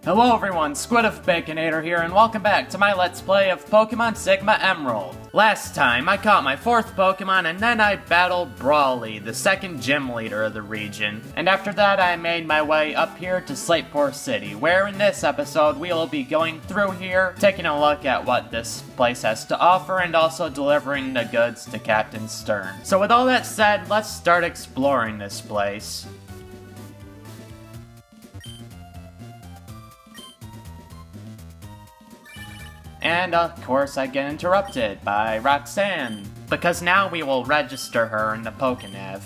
Hello everyone, Squid of Baconator here, and welcome back to my Let's Play of Pokémon Sigma Emerald. Last time, I caught my 4th Pokémon, and then I battled Brawly, the 2nd gym leader of the region. And after that, I made my way up here to Slateport City, where in this episode, we will be going through here, taking a look at what this place has to offer, and also delivering the goods to Captain Stern. So with all that said, let's start exploring this place. And of course I get interrupted by Roxanne, because now we will register her in the Pokénav.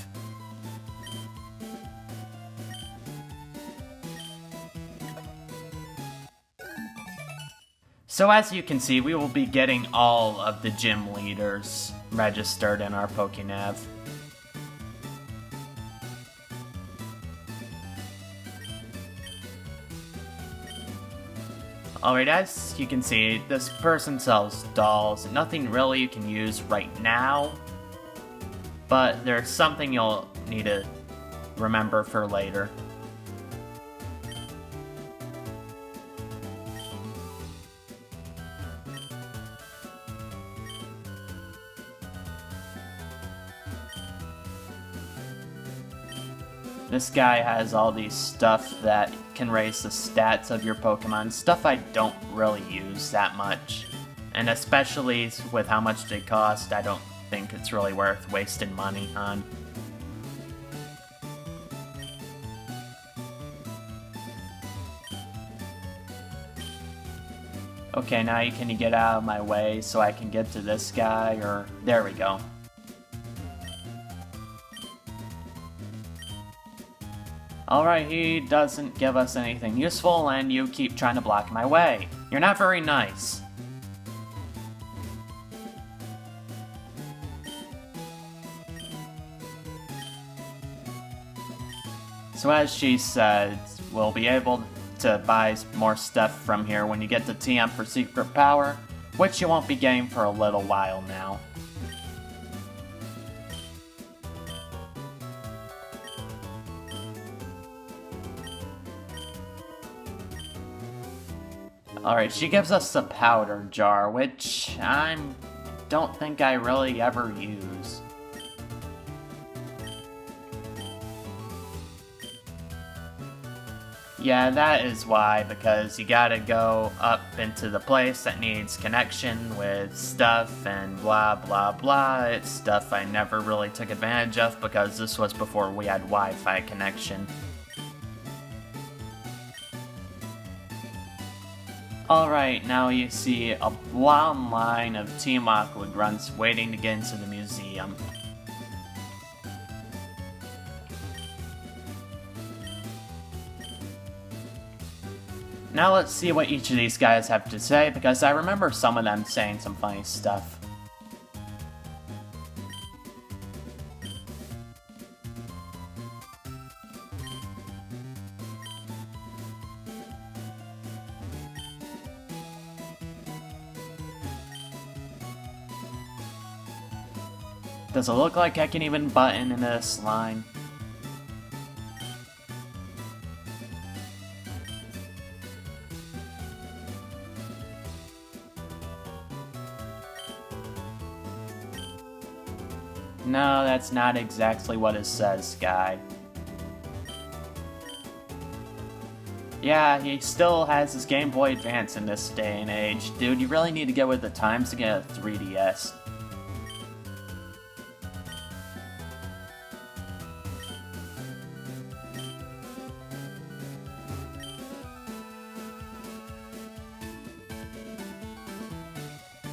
So as you can see, we will be getting all of the gym leaders registered in our Pokénav. Alright, as you can see, this person sells dolls. Nothing really you can use right now, but there's something you'll need to remember for later. This guy has all these stuff that can raise the stats of your Pokemon, stuff I don't really use that much. And especially with how much they cost, I don't think it's really worth wasting money on. Okay, now can you get out of my way so I can get to this guy, or... There we go. Alright, he doesn't give us anything useful, and you keep trying to block my way. You're not very nice. So as she said, we'll be able to buy more stuff from here when you get to TM for secret power, which you won't be getting for a little while now. Alright, she gives us the powder jar, which I don't think I really ever use. Yeah, that is why, because you gotta go up into the place that needs connection with stuff and blah blah blah. It's stuff I never really took advantage of because this was before we had Wi-Fi connection. Alright, now you see a long line of Team Aqua grunts waiting to get into the museum. Now let's see what each of these guys have to say, because I remember some of them saying some funny stuff. Does it look like I can even button in this line? No, that's not exactly what it says, guy. Yeah, he still has his Game Boy Advance in this day and age. Dude, you really need to get with the times to get a 3DS.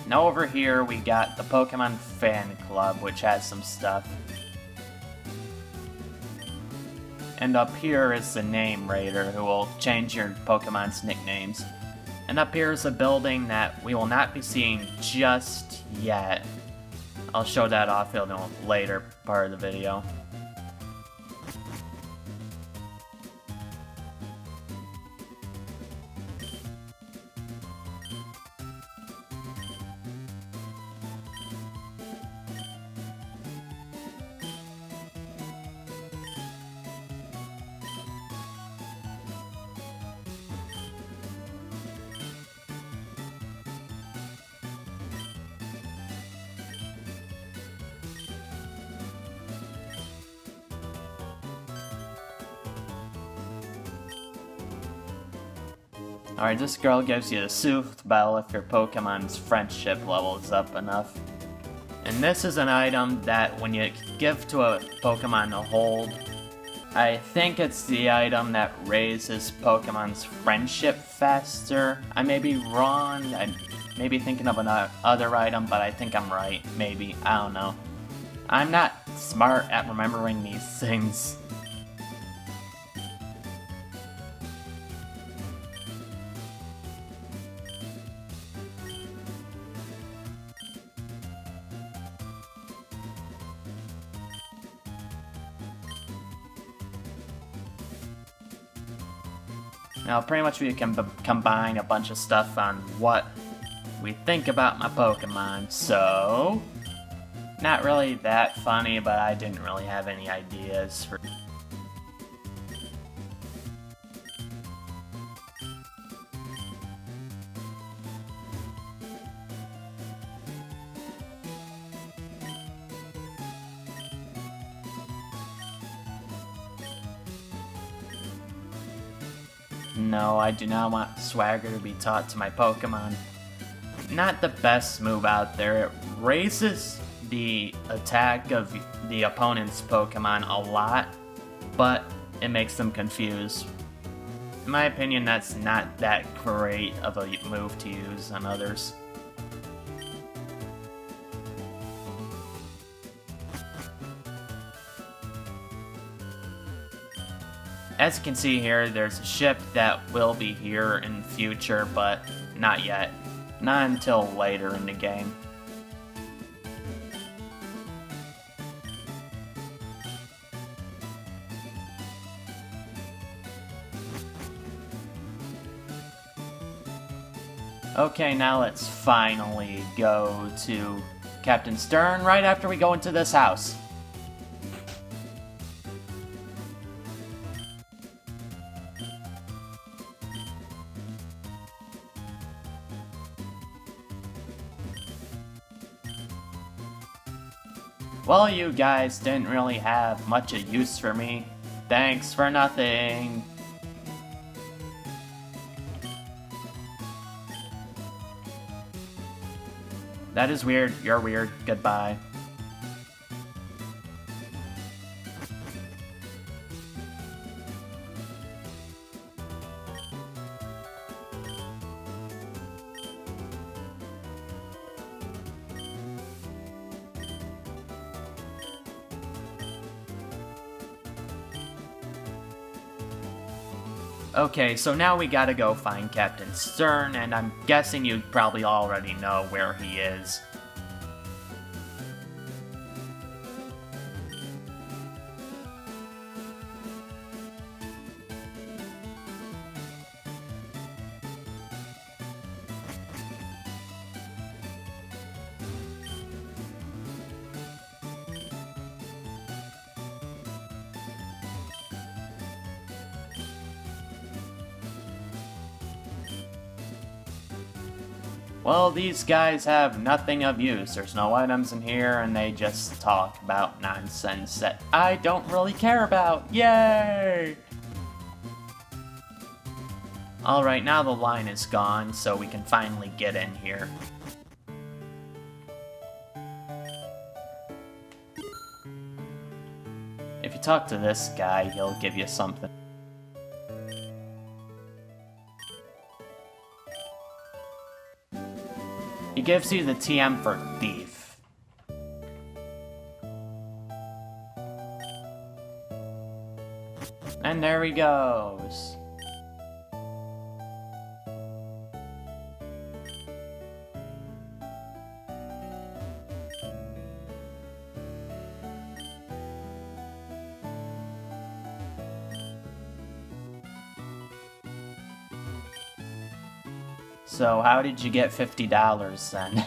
Now over here we got the Pokemon Fan Club, which has some stuff. And up here is the Name Raider, who will change your Pokemon's nicknames. And up here is a building that we will not be seeing just yet. I'll show that off in a later part of the video. Alright, this girl gives you a Soothed Bell if your Pokemon's friendship level is up enough. And this is an item that when you give to a Pokemon to hold, I think it's the item that raises Pokemon's friendship faster. I may be wrong, I may be thinking of another item, but I think I'm right, maybe, I don't know. I'm not smart at remembering these things. Now, pretty much we can combine a bunch of stuff on what we think about my Pokemon, so... Not really that funny, but I didn't really have any ideas for... No, I do not want Swagger to be taught to my Pokemon. Not the best move out there. It raises the attack of the opponent's Pokemon a lot, but it makes them confused. In my opinion, that's not that great of a move to use on others. As you can see here, there's a ship that will be here in the future, but not yet. Not until later in the game. Okay, now let's finally go to Captain Stern right after we go into this house. Well, you guys didn't really have much of use for me. Thanks for nothing. That is weird. You're weird. Goodbye. Okay, so now we gotta go find Captain Stern, and I'm guessing you probably already know where he is. Well, these guys have nothing of use. There's no items in here, and they just talk about nonsense that I don't really care about. Yay! Alright, now the line is gone, so we can finally get in here. If you talk to this guy, he'll give you something. He gives you the TM for Thief. And there he goes. So how did you get $50 then?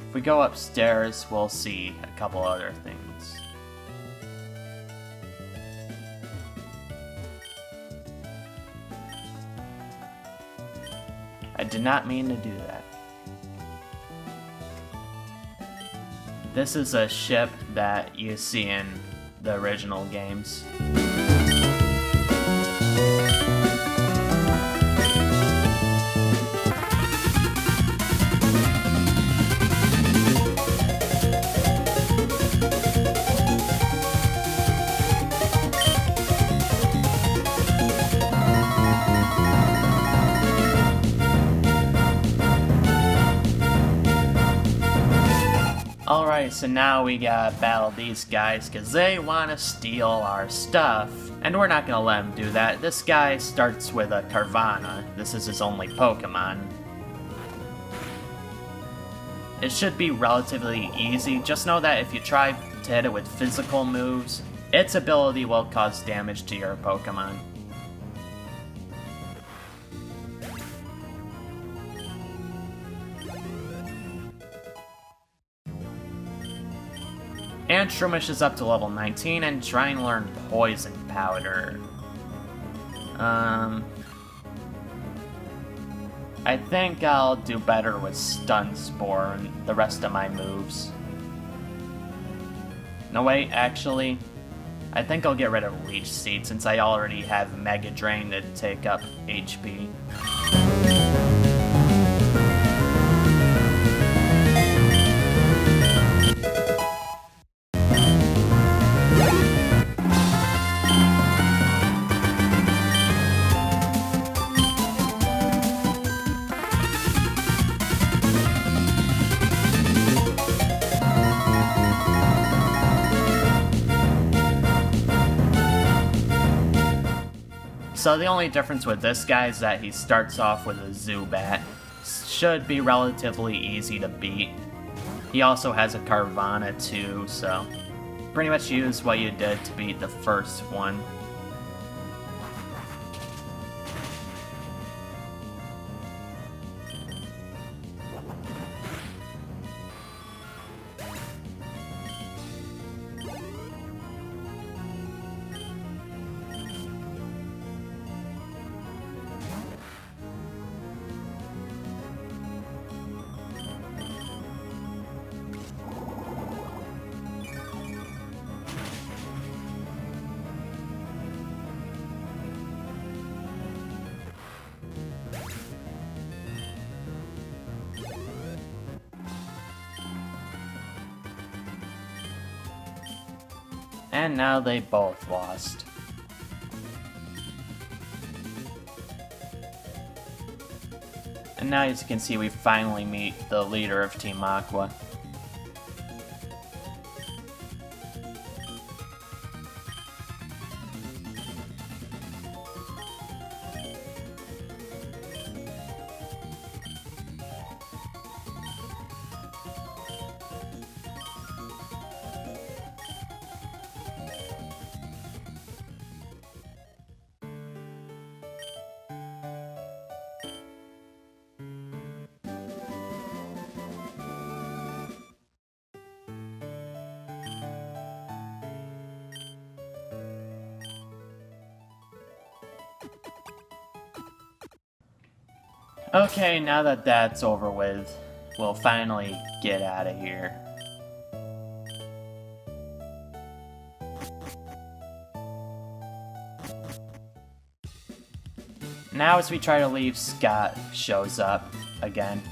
If we go upstairs, we'll see a couple other things. I did not mean to do that. This is a ship that you see in the original games. Alright, so now we gotta battle these guys because they want to steal our stuff. And we're not gonna let them do that. This guy starts with a Carvana. This is his only Pokemon. It should be relatively easy. Just know that if you try to hit it with physical moves, its ability will cause damage to your Pokemon. And Shroomish is up to level 19 and trying to learn Poison Powder. I think I'll do better with Stun Spore and the rest of my moves. No wait, actually, I think I'll get rid of Leech Seed since I already have Mega Drain to take up HP. So the only difference with this guy is that he starts off with a Zubat. Should be relatively easy to beat. He also has a Carvana too, so pretty much use what you did to beat the first one. And now they both lost. And now as you can see, we finally meet the leader of Team Aqua. Okay, now that that's over with, we'll finally get out of here. Now as we try to leave, Scott shows up again.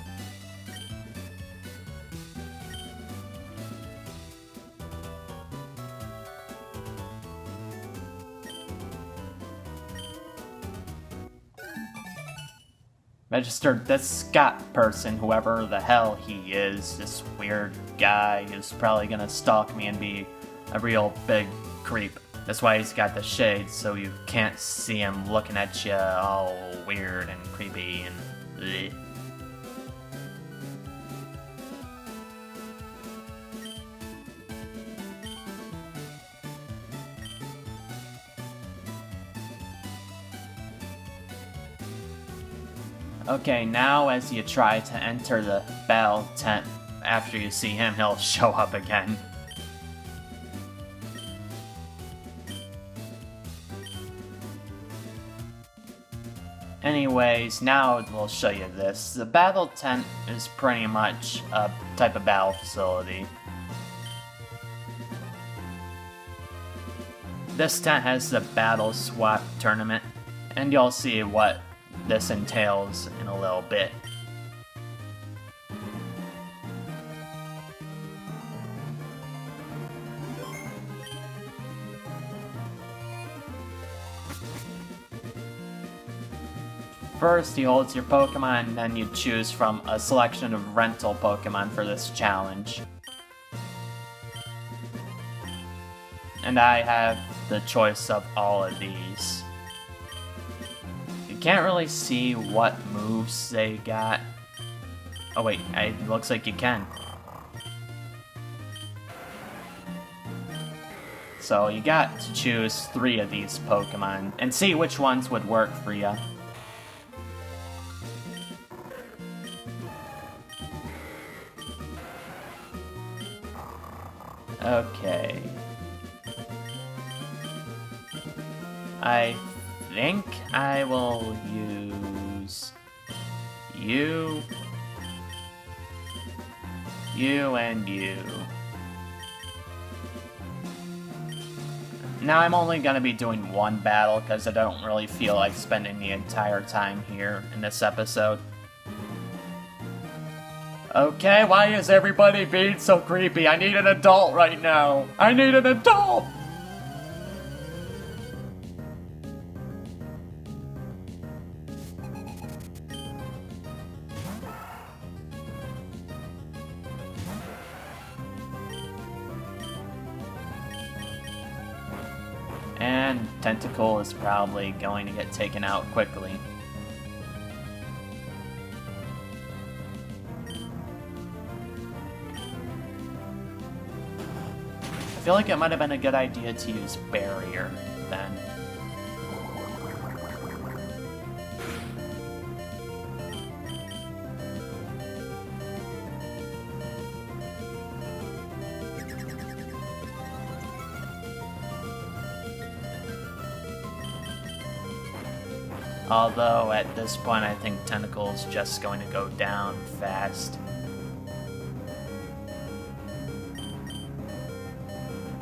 Registered this Scott person, whoever the hell he is, this weird guy who's probably gonna stalk me and be a real big creep. That's why he's got the shades, so you can't see him looking at you all weird and creepy and bleh. Okay, now as you try to enter the battle tent, after you see him, he'll show up again. Anyways, now we'll show you this. The battle tent is pretty much a type of battle facility. this tent has the battle swap tournament, and you'll see what this entails in a little bit. First, he holds your Pokemon, and then you choose from a selection of rental Pokemon for this challenge. And I have the choice of all of these. You can't really see what moves they got. Oh wait, it looks like you can. So you got to choose 3 of these Pokemon, and see which ones would work for you. Okay. I think I will use you, and you. Now I'm only gonna be doing one battle because I don't really feel like spending the entire time here in this episode. Okay, why is everybody being so creepy? I need an adult right now. I need an adult! And Tentacle is probably going to get taken out quickly. I feel like it might have been a good idea to use Barrier then. Although, at this point, I think Tentacle's just going to go down fast.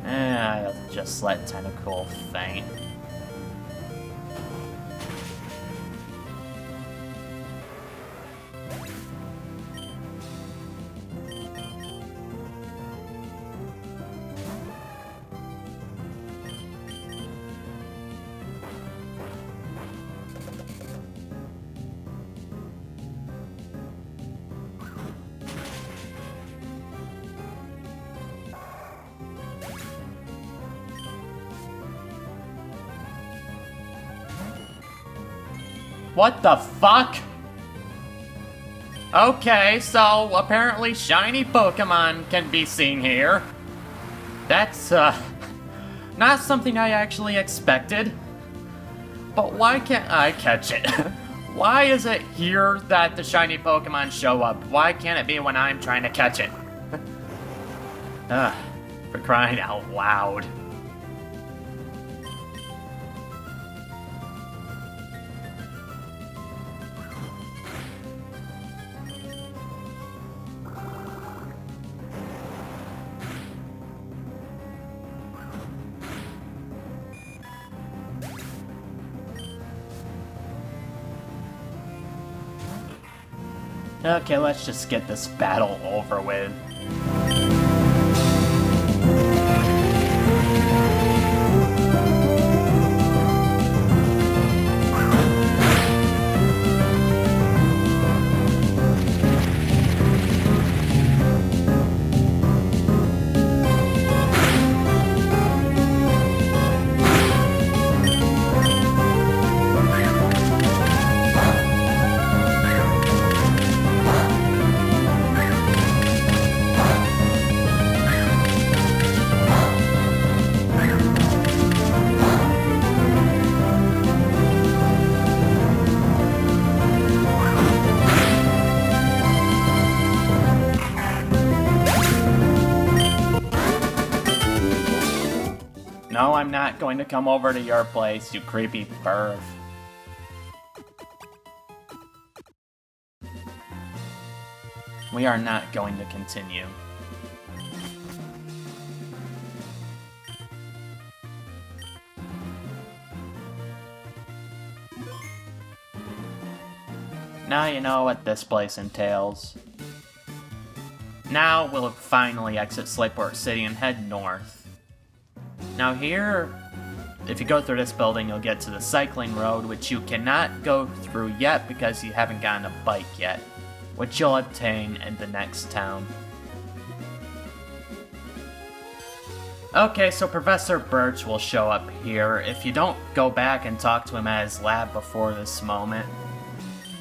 I'll just let Tentacle faint. What the fuck? Okay, so apparently shiny Pokemon can be seen here. That's, not something I actually expected. But why can't I catch it? Why is it here that the shiny Pokemon show up? Why can't it be when I'm trying to catch it? For crying out loud. Okay, let's just get this battle over with. No, I'm not going to come over to your place, you creepy perv. We are not going to continue. Now you know what this place entails. Now we'll finally exit Slateport City and head north. Now here, if you go through this building, you'll get to the cycling road, which you cannot go through yet because you haven't gotten a bike yet, which you'll obtain in the next town. Okay, so Professor Birch will show up here if you don't go back and talk to him at his lab before this moment.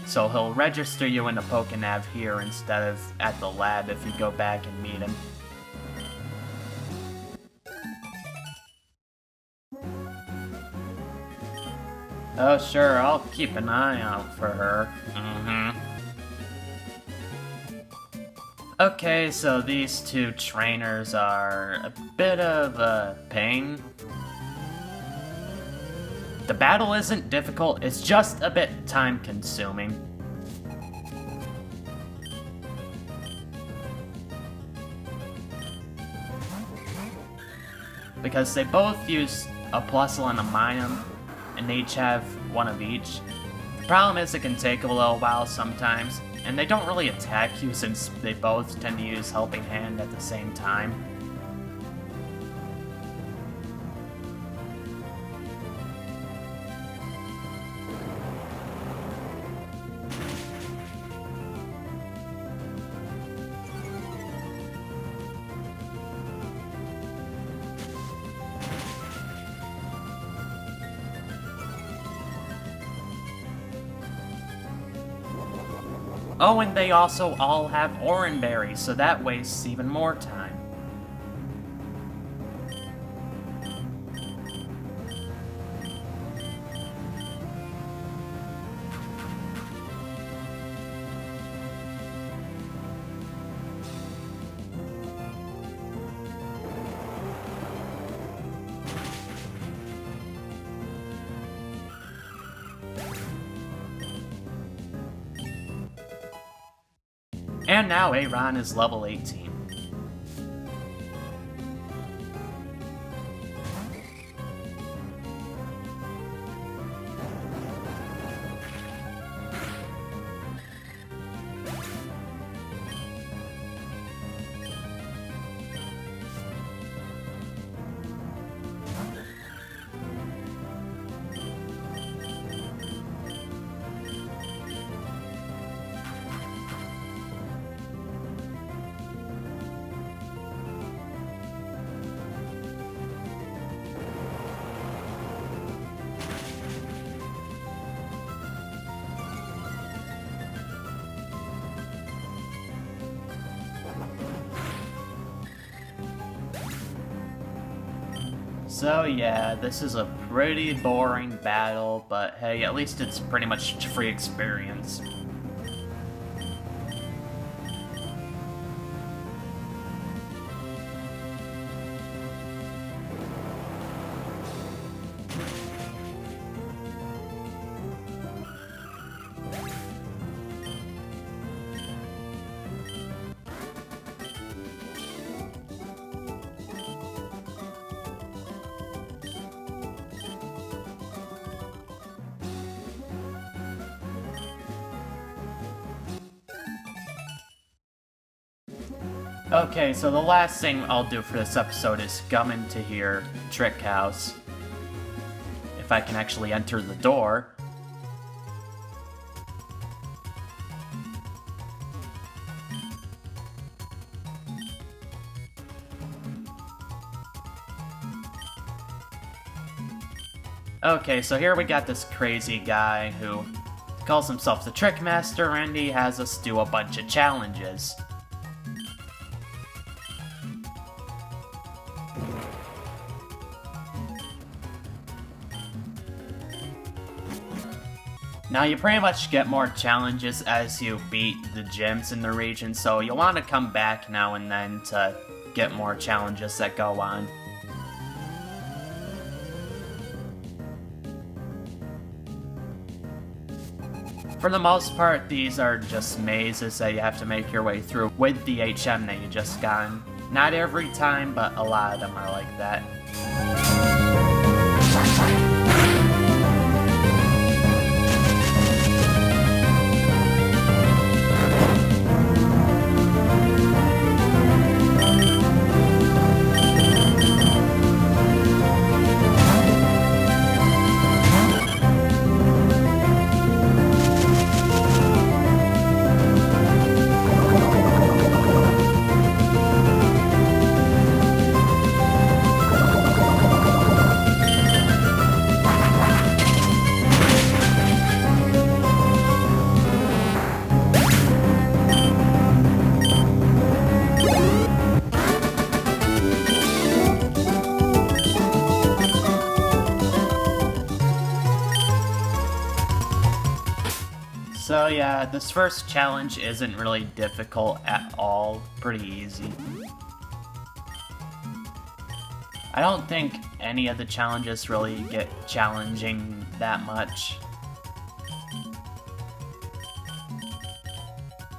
So he'll register you in the Pokénav here instead of at the lab if you go back and meet him. Oh sure, I'll keep an eye out for her. Okay, so these two trainers are a bit of a pain. The battle isn't difficult, it's just a bit time-consuming. Because they both use a Plusle and a Minun, and they each have one of each. The problem is it can take a little while sometimes, and they don't really attack you since they both tend to use Helping Hand at the same time. Oh, and they also all have Oran Berries, so that wastes even more time. And now Aaron is level 18. So yeah, this is a pretty boring battle, but hey, at least it's pretty much free experience. Okay, so the last thing I'll do for this episode is come into here, Trick House. If I can actually enter the door. Okay, so here we got this crazy guy who calls himself the Trick Master, and he has us do a bunch of challenges. Now you pretty much get more challenges as you beat the gyms in the region, so you'll want to come back now and then to get more challenges that go on. For the most part, these are just mazes that you have to make your way through with the HM that you just gotten. Not every time, but a lot of them are like that. So yeah, this first challenge isn't really difficult at all, pretty easy. I don't think any of the challenges really get challenging that much.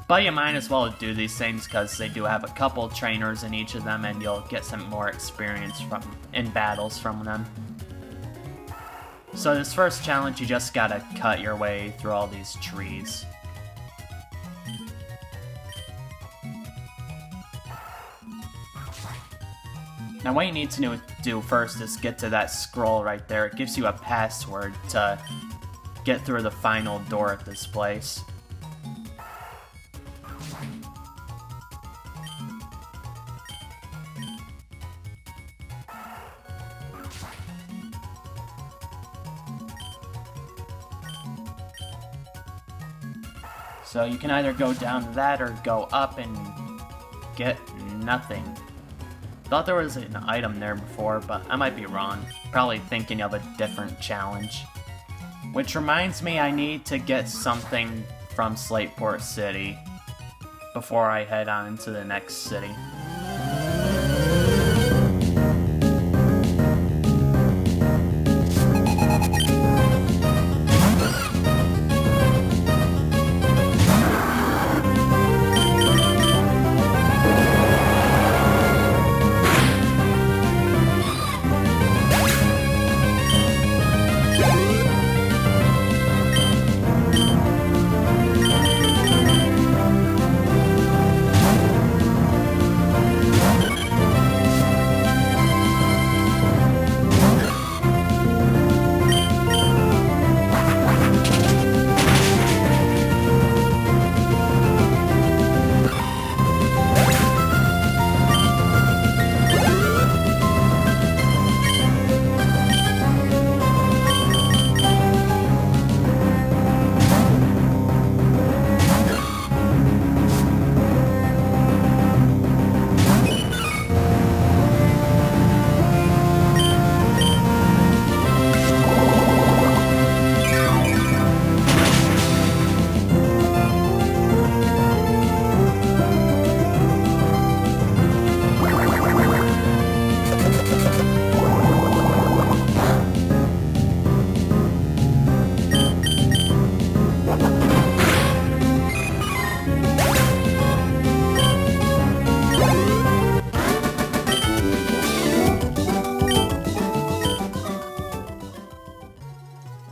But you might as well do these things because they do have a couple trainers in each of them and you'll get some more experience in battles from them. So this first challenge, you just gotta cut your way through all these trees. Now what you need to do first is get to that scroll right there. It gives you a password to get through the final door at this place. So you can either go down that or go up and get nothing. Thought there was an item there before, but I might be wrong. Probably thinking of a different challenge. Which reminds me I need to get something from Slateport City before I head on to the next city.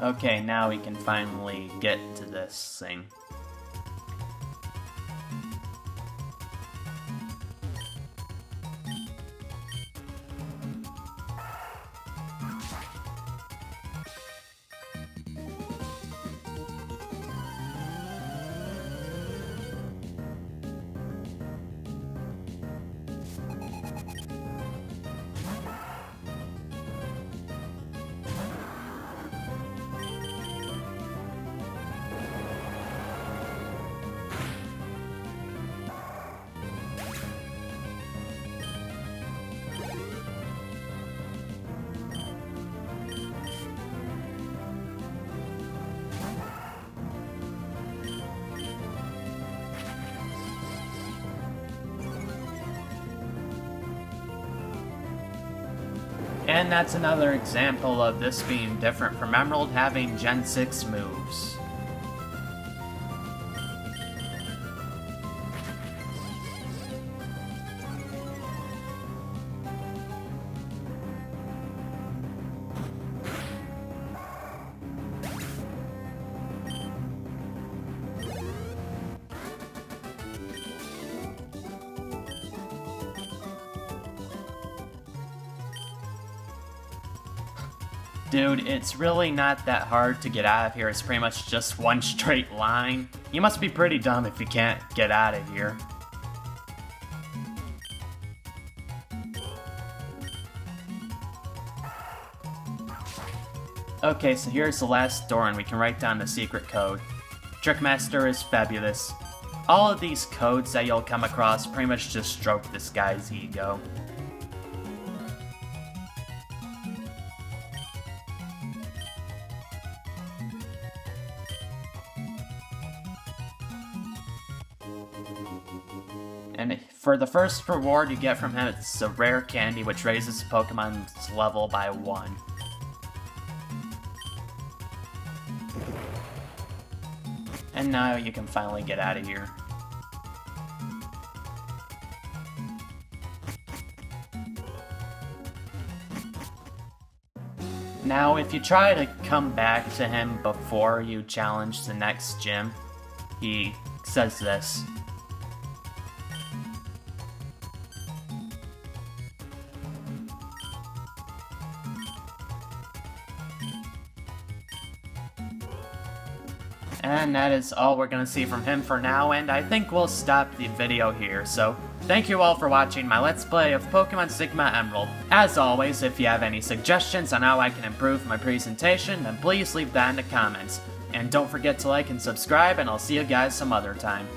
Okay, now we can finally get to this thing. And that's another example of this being different from Emerald having Gen 6 moves. Dude, it's really not that hard to get out of here. It's pretty much just one straight line. You must be pretty dumb if you can't get out of here. Okay, so here's the last door and we can write down the secret code. Trickmaster is fabulous. All of these codes that you'll come across pretty much just stroke this guy's ego. And for the first reward you get from him, it's a rare candy which raises Pokemon's level by 1. And now you can finally get out of here. Now, if you try to come back to him before you challenge the next gym, he says this. And that is all we're gonna see from him for now, and I think we'll stop the video here, so thank you all for watching my Let's Play of Pokémon Sigma Emerald. As always, if you have any suggestions on how I can improve my presentation, then please leave that in the comments. And don't forget to like and subscribe, and I'll see you guys some other time.